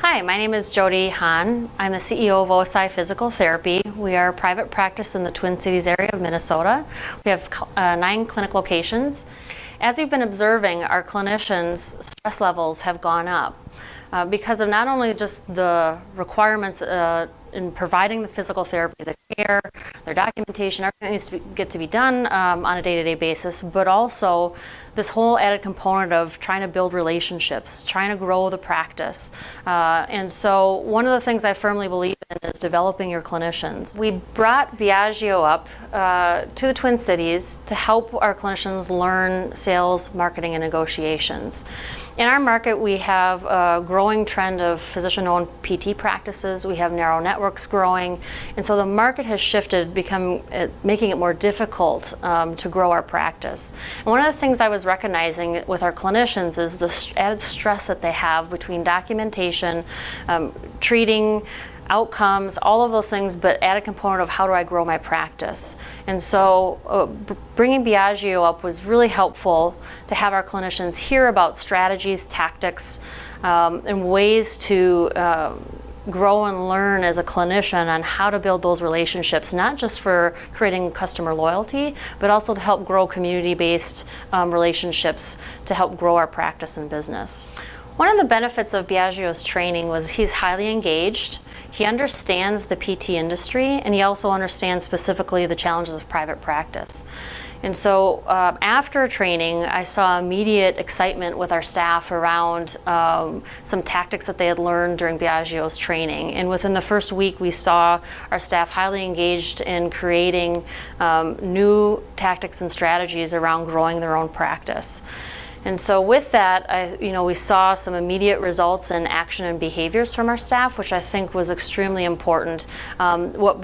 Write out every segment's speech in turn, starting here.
Hi, my name is Jody Hahn. I'm the CEO of OSI Physical Therapy. We are a private practice in the Twin Cities area of Minnesota. We have 9 clinic locations. As we've been observing, our clinicians' stress levels have gone up because of not only just the requirements in providing the physical therapy, the care, their documentation, everything needs to get to be done on a day-to-day basis, but also this whole added component of trying to build relationships, trying to grow the practice. And so one of the things I firmly believe in is developing your clinicians. We brought Biagio up to the Twin Cities to help our clinicians learn sales, marketing, and negotiations. In our market, we have a growing trend of physician-owned PT practices. We have narrow networks growing, and so the market has shifted, making it more difficult to grow our practice. And one of the things I was recognizing with our clinicians is the added stress that they have between documentation, treating, outcomes, all of those things, but add a component of how do I grow my practice. And so bringing Biagio up was really helpful to have our clinicians hear about strategies, tactics, and ways to grow and learn as a clinician on how to build those relationships, not just for creating customer loyalty, but also to help grow community-based relationships to help grow our practice and business. One of the benefits of Biagio's training was he's highly engaged. He understands the PT industry, and he also understands specifically the challenges of private practice. And so after training, I saw immediate excitement with our staff around some tactics that they had learned during Biagio's training. And within the first week, we saw our staff highly engaged in creating new tactics and strategies around growing their own practice. And so with that, we saw some immediate results in action and behaviors from our staff, which I think was extremely important. What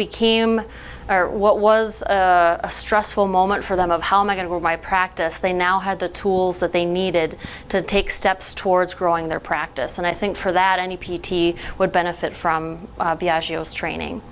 was a stressful moment for them of how am I going to grow my practice, they now had the tools that they needed to take steps towards growing their practice. And I think for that, any PT would benefit from Biagio's training.